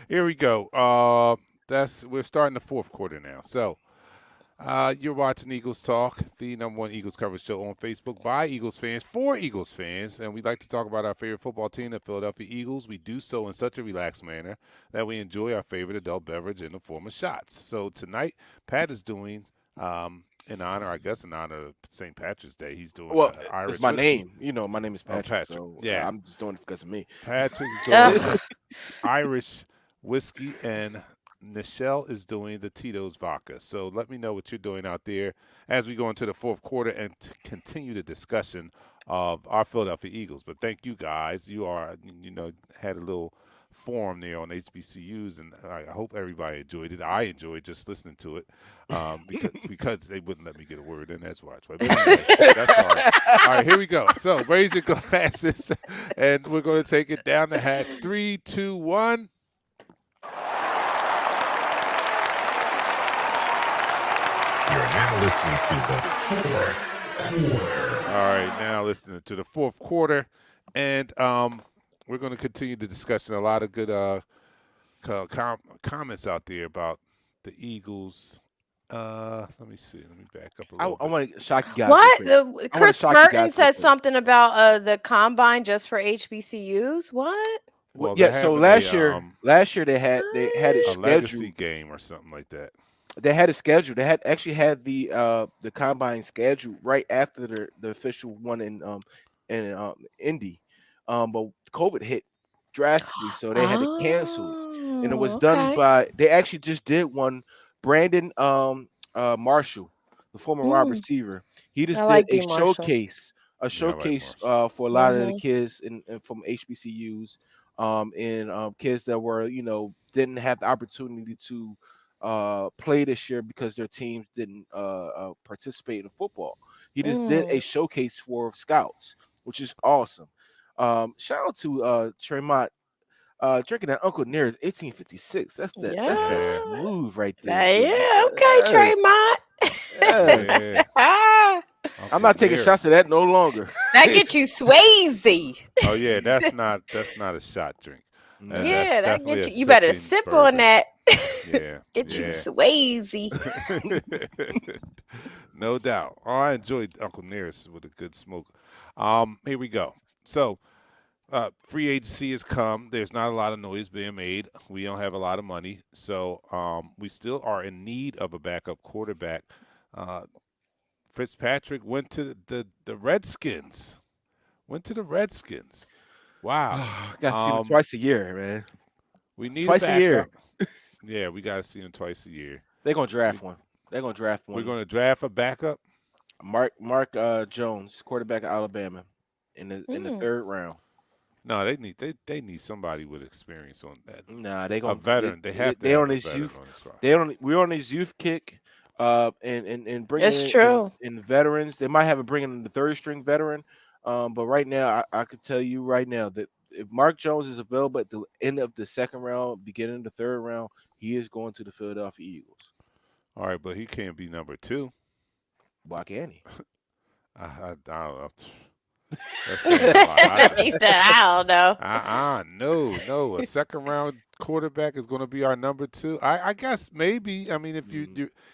Here we go. We're starting the fourth quarter now. So you're watching Eagles Talk, the #1 Eagles coverage show on Facebook by Eagles fans for Eagles fans, and we like to talk about our favorite football team, the Philadelphia Eagles. We do so in such a relaxed manner that we enjoy our favorite adult beverage in the form of shots. So tonight, Pat is doing in honor of St. Patrick's Day. He's doing Irish. It's my whiskey. name. My name is Patrick. So yeah, I'm just doing it because of me. Patrick is doing Irish whiskey, and Nichelle is doing the Tito's vodka. So let me know what you're doing out there as we go into the fourth quarter and continue the discussion of our Philadelphia Eagles. But thank you guys. You had a little forum there on HBCUs, and I hope everybody enjoyed it. I enjoyed just listening to it because they wouldn't let me get a word in. That's why. But anyway, that's all right. All right, here we go. So raise your glasses, and we're going to take it down the hatch. 3, 2, 1. You're now listening to the fourth quarter. All right, now listening to the fourth quarter, and we're going to continue the discussion. A lot of good comments out there about the Eagles. Let me see. Let me back up a little bit. I want to shock you guys. What? Chris Burton said something about the combine just for HBCUs. What? Well, yeah. So last year they had it scheduled. Legacy game or something like that. They had it scheduled. They had the combine scheduled right after the official one in Indy. But COVID hit drastically, so they had to cancel it. and it was Oh, done okay. by. They actually just did one. Brandon Marshall, the former wide Mm, receiver, he I just did like B. Marshall. a Yeah, I like showcase Marshall. for a lot of the Mm-hmm. kids from HBCUs, and kids that were didn't have the opportunity to play this year because their teams didn't participate in football. He just did a Mm. showcase for scouts, which is awesome. Shout out to Tremont drinking that Uncle Nearest 1856. That's that Yeah. Yeah, smooth right there, dude. Yeah. Okay, Yes, Tremont. yes. yeah. Ah, I'm Uncle not taking shots of Nearest. that no longer. that gets you Swayze. Oh yeah, that's not a shot drink. No. That's Yeah, that definitely gets a you. You better sipping sip on bourbon. that. Yeah, Get you yeah. Swayze. No doubt. Oh, I enjoyed Uncle Nearest with a good smoke. Here we go. So, free agency has come. There's not a lot of noise being made. We don't have a lot of money, so we still are in need of a backup quarterback. Uh, Fitzpatrick went to the Redskins. Went to the Redskins. Wow. Got to see them Um, twice a year, man. we need a Twice a year. backup. Yeah, we got to see him twice a year. They're gonna We, draft one. They're gonna draft we're one. going to draft a backup. Mark Jones, quarterback of Alabama, in the Mm. third round. No, they need somebody with experience on that. Nah, they A gonna veteran. They have to they have on a his veteran youth. on this roster. We're on his youth kick. And bringing It's true. in veterans. They might have a bringing in the third string veteran. But right now, I could tell you right now that if Mark Jones is available at the end of the second round, beginning of the third round, he is going to the Philadelphia Eagles. All right, but he can't be number two. Why can't he? I don't know. That's saying a lot. He said, I don't know. No. A second round quarterback is going to be our number two. I guess maybe. I mean,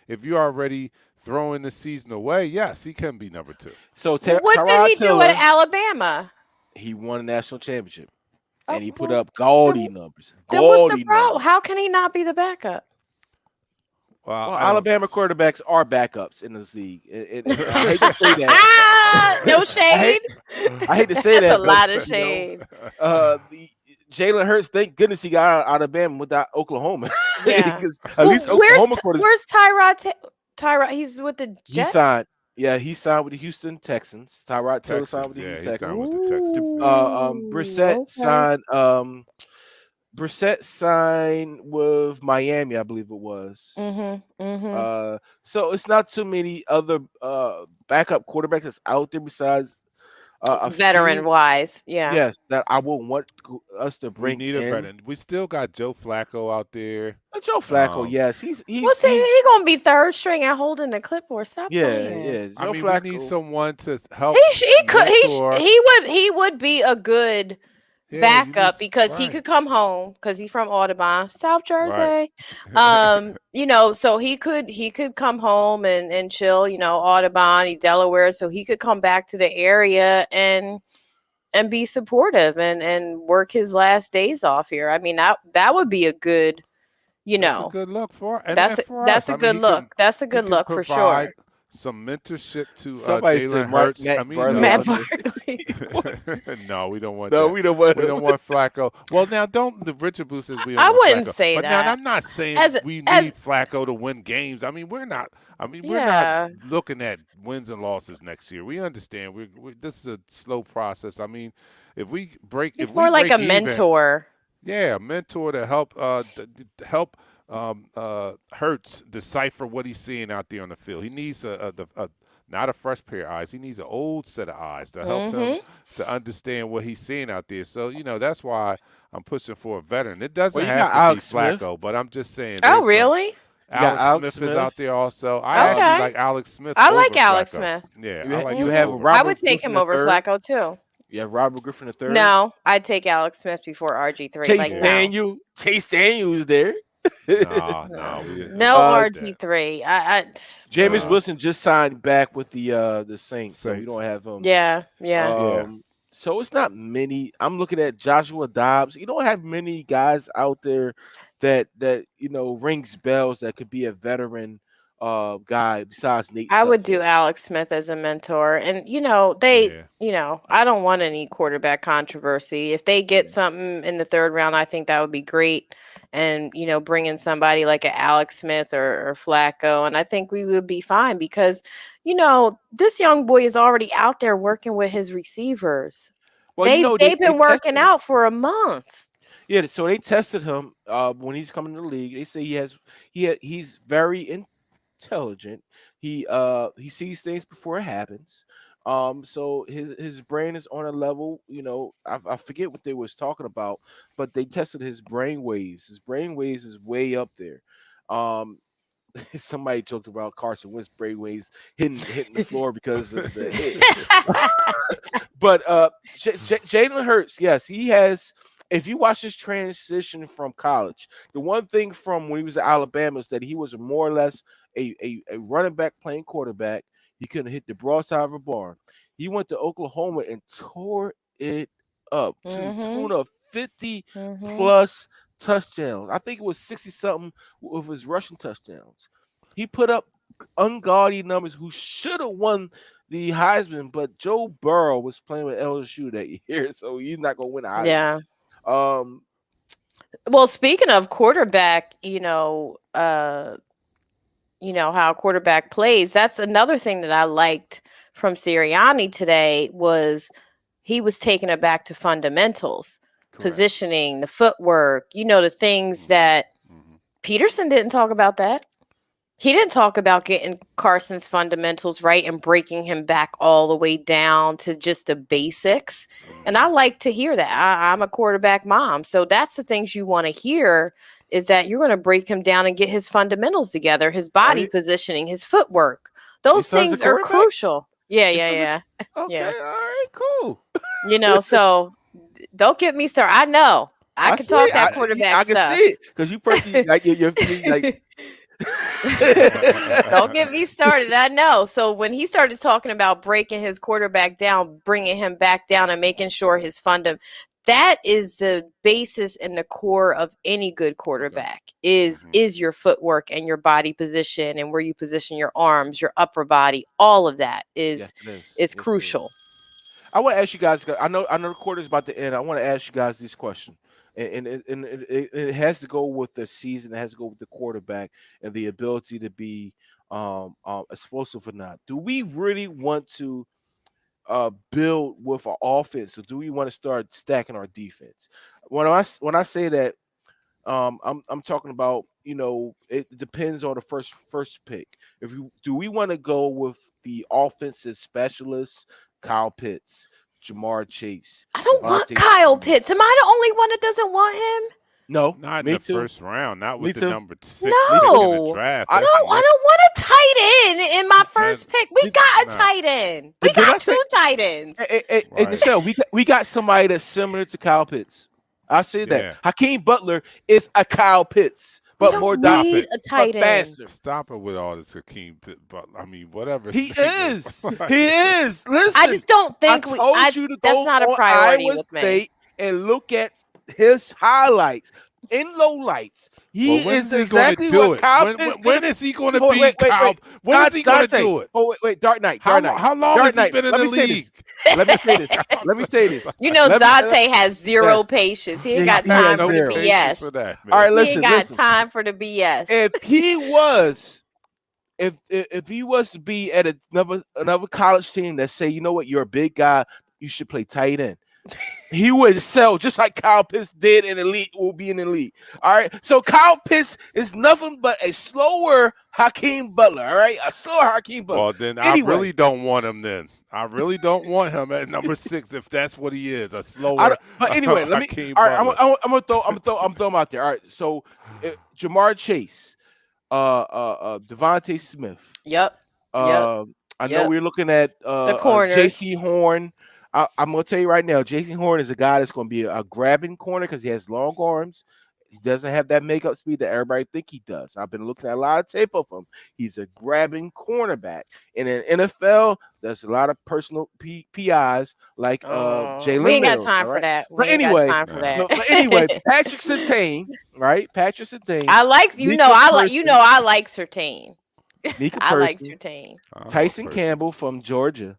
if you're already throwing the season away, yes, he can be number two. So What did Tyrod he do at Taylor, Alabama? he won a national championship, Oh, and he put well, up gaudy then, numbers. then what's the Gaudy problem? numbers. How can he not be the backup? Well, Well, I don't. Alabama quarterbacks are backups in this league. I hate to say that. No I hate, shade. I hate to say That's that, a but lot of you know, shade. the Jalen Hurts. Thank goodness he got out of Alabama without Oklahoma, Yeah. because at Well, least Oklahoma quarter where's Tyrod? Tyrod, he's with the he Jets. signed. Yeah, he signed with the Houston Texans. Tyrod Taylor signed with Texans, the yeah, Houston he signed Texans. with the Texans. Brissett Ooh, okay. signed. Brissett signed with Miami, I believe it was. Mm-hmm. So it's not too many other backup quarterbacks that's out there besides a Veteran few. wise, yeah. Yes, that I will want us to We bring need a in. veteran. We still got Joe Flacco out there. Joe Flacco, Um, yes, he's What's he gonna be third string and holding the clipboard? Stop playing. yeah. I Joe mean, we need Flacco, someone to help He could mentor. he would be a good Yeah, you need backup because he right, could come home because he's from Audubon, South right. Jersey. So he could come home and chill, Audubon, Delaware, so he could come back to the area and be supportive and work his last days off here. I mean, that would be a good, That's a good look that's for that's us. a I mean, good look. That's a he good can look for provide sure. some mentorship to somebody said Jalen Hurts. I Matt mean, Barkley Matt out there. Barkley. no, we don't want No, that. we don't want We him. don't want Flacco. Well, now don't the Richard Boo says we don't I want wouldn't Flacco, say but now that. I'm not saying As we as need Flacco to win games. I mean, we're not. We're not yeah, looking at wins and losses next year. We understand. This is a slow process. I mean, if we he's more like a even, mentor. yeah, a mentor to help help Hurts decipher what he's seeing out there on the field. He needs a not a fresh pair of eyes. He needs an old set of eyes to help him to understand what he's seeing out there. So, that's why I'm pushing for a veteran. It doesn't Well, you have got to be Alex Smith. Flacco, but I'm just saying Oh, there's some. really? You got Alex Alex Smith is Smith. out there also. I Okay. actually like Alex Smith I over like Alex Flacco. Smith. Yeah, You, I like you him have over. I Robert would take Griffin him over III. Flacco too. You have Robert Griffin III. No, I'd take Alex Smith before RG3. Chase Like, Yeah. no. Chase Daniels there. No, we No don't need that. RG3. Jameis No. Wilson just signed back with the Saints, so you Saints. don't have him. Yeah. Yeah. So it's not many. I'm looking at Joshua Dobbs. You don't have many guys out there that rings bells that could be a veteran guy besides Nate I would do Sudfeld. Alex Smith as a mentor. And, Yeah. I don't want any quarterback controversy. If they get something in the third round, I think that would be great. And, bring in somebody like a Alex Smith or Flacco. And I think we would be fine because, this young boy is already out there working with his receivers. Well, They've they been working tested him. out for a month. Yeah, so they tested him when he's coming to the league. They say he's very intelligent. He sees things before it happens. So his brain is on a level. I forget what they was talking about, but they tested his brain waves. His brain waves is way up there. Um, Somebody joked about Carson Wentz brainwaves hitting the floor because of the hit. But Jalen Hurts, yes, he has. If you watch his transition from college, the one thing from when he was at Alabama is that he was more or less a running back playing quarterback. He couldn't hit the broadside of a barn. He went to Oklahoma and tore it up to the tune of 50 Mm-hmm. plus touchdowns. I think it was 60 something with his rushing touchdowns. He put up ungodly numbers who should have won the Heisman, but Joe Burrow was playing with LSU that year, so he's not gonna win the Heisman. Yeah. Um, Well, speaking of quarterback, how a quarterback plays. That's another thing that I liked from Sirianni today was he was taking it back to fundamentals, correct. positioning, the footwork, the things that Peterson didn't talk about that. He didn't talk about getting Carson's fundamentals right and breaking him back all the way down to just the basics. And I like to hear that. I'm a quarterback mom. So that's the things you want to hear is that you're going to break him down and get his fundamentals together, his body positioning, his footwork. Those things are crucial. Yeah. Okay, Yeah. all right, cool. So don't get me started. I know. I can talk that quarterback I can stuff. see it because you personally like you're like. Don't get me started. I know. So when he started talking about breaking his quarterback down, bringing him back down and making sure his that is the basis and the core of any good quarterback is your footwork and your body position and where you position your arms, your upper body. All of that is crucial. I want to ask you guys. I know the quarter's about to end. I want to ask you guys this question. And it has to go with the season. It has to go with the quarterback and the ability to be explosive or not. Do we really want to build with our offense, or do we want to start stacking our defense? When I say that, I'm talking about it depends on the first pick. Do we want to go with the offensive specialists, Kyle Pitts, Jamar Chase? I don't want Kyle Pitts. Am I the only one that doesn't want him? No, not in the first round. Not with the number 6 pick in the draft. I don't want a tight end in my first pick. We got a tight end. We got two tight ends. Hey, Michelle, we got somebody that's similar to Kyle Pitts. I say that Hakeem Butler is a Kyle Pitts. But more need a tight end. Stop it with all this Hakeem Pitt. But I mean, whatever. He is. He is. Listen, I just don't think that's not a priority with me. And look at his highlights in lowlights. He is exactly what Kyle Pitts. When is he going to be Kyle? When is he going to do it? Oh wait, Dark Knight. How long has he been in the league? Let me say this. Dante has zero patience. He ain't got time for the BS. All right, listen. He ain't got time for the BS. If he was to be at another college team that say, you know what, you're a big guy, you should play tight end. He would sell just like Kyle Pitts did in the league, will be in the league. All right. So Kyle Pitts is nothing but a slower Hakeem Butler. All right. A slower Hakeem Butler. Well, then anyway. I really don't want him then. I really don't want him at number 6 if that's what he is. A slower. But anyway, let me. All right. I'm gonna throw him out there. All right. So Jamar Chase, Devontae Smith. Yep. I know we're looking at the corners. J.C. Horn. I'm going to tell you right now, J.C. Horn is a guy that's going to be a grabbing corner because he has long arms. He doesn't have that makeup speed that everybody think he does. I've been looking at a lot of tape of him. He's a grabbing cornerback. And in NFL, there's a lot of personal PIs like Jalen. We ain't got time for that. But anyway, Patrick Surtain, right? Patrick Surtain. I like Surtain. Mika I like Parsons, Surtain. Tyson Campbell from Georgia.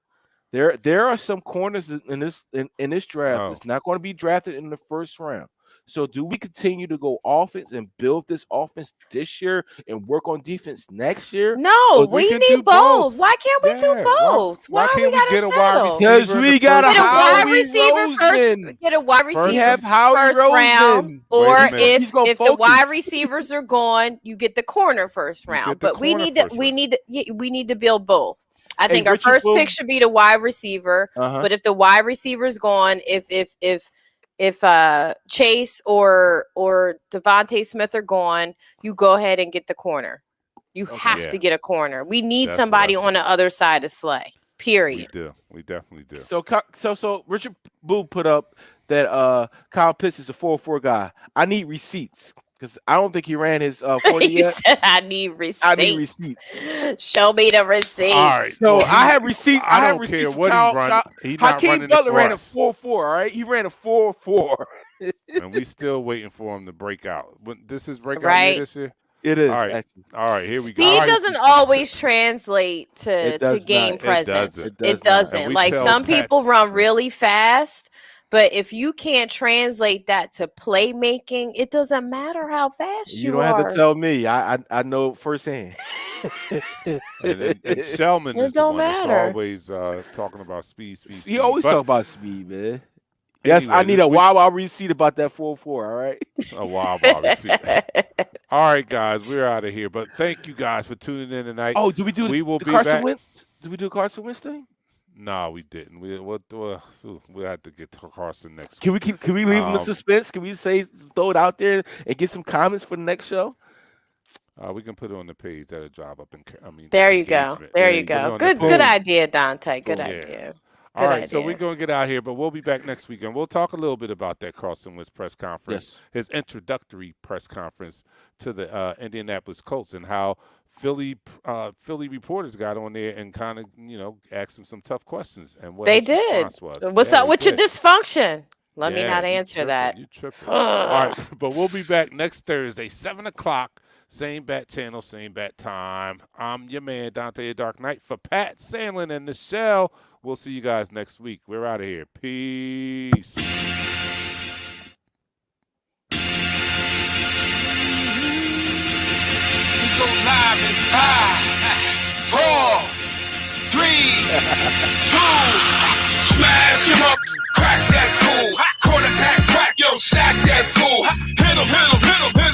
There are some corners in this draft that's not going to be drafted in the first round. So do we continue to go offense and build this offense this year and work on defense next year? No, we can need do both. both. Why can't we do both? Why we can't we gotta get a wide settle? receiver? Because we got a Get a wide Howie receiver first. Roseman. Get a wide receiver We have Howie first round, Roseman. or Wait a minute. He's gonna if the wide focus. receivers are gone, you get the corner first You round. get the But we corner need to first we round. need to yeah, we need to build both. I Hey, think our Richard first Boone. pick should be the wide receiver. But if the wide receiver is gone, if Chase or Devontae Smith are gone, you go ahead and get the corner. You have to get a corner. We need That's somebody what I on the other side of Slay. Period. We do. We definitely do. So Richard Boo put up that Kyle Pitts is a 4-4 guy. I need receipts because I don't think he ran his 40 He yet. said, I need receipts. Show me the receipts. All right. So Well, I have receipts. I have don't receipts care from what Kyle, he run. He's not Hakeem running it Butler for ran a us. 4-4. All right, he ran a 4-4. And we still waiting for him to break out. This is breakout Right. year this year? It is. All right. Actually. All right, here we go. Speed doesn't always translate It to does game not. presence. It doesn't. It doesn't. And we Like tell some Pat- people run really fast, but if you can't translate that to playmaking, it doesn't matter how fast You you don't are. have to tell me. I know firsthand. and Shellman It is the don't one that's matter. always talking about speed. He always But talk about speed, man. Yes, anyway, I need a wow receipt about that 4-4. All right. a wow receipt. All right, guys, we're out of here. But thank you guys for tuning in tonight. Oh, do we do We will the be Carson back. Wentz? Did we do the Carson Wentz thing? No, we didn't. We had to get to Carson next Can week. we leave him in suspense? Can we throw it out there and get some comments for the next show? We can put it on the page. That'll drive up. There you go. engagement. There Yeah, you put it go. on the Good page. idea, Dante. Good Yeah. idea. All right, Good so idea. we're going to get out here, but we'll be back next week, and we'll talk a little bit about that Carson Wentz press conference, his introductory press conference to the Indianapolis Colts, and how Philly reporters got on there and kind of, asked him some tough questions. And what They his did. response was. What's Yeah, up they with your did. dysfunction? Let me Yeah, not you answer tripping, that. You tripping. All right, but we'll be back next Thursday, 7 o'clock. Same bat channel, same bat time. I'm your man, Dante the Dark Knight. For Pat Sandlin and Nichelle, we'll see you guys next week. We're out of here. Peace. We go live in 5, 4, 3, 2. Smash him up.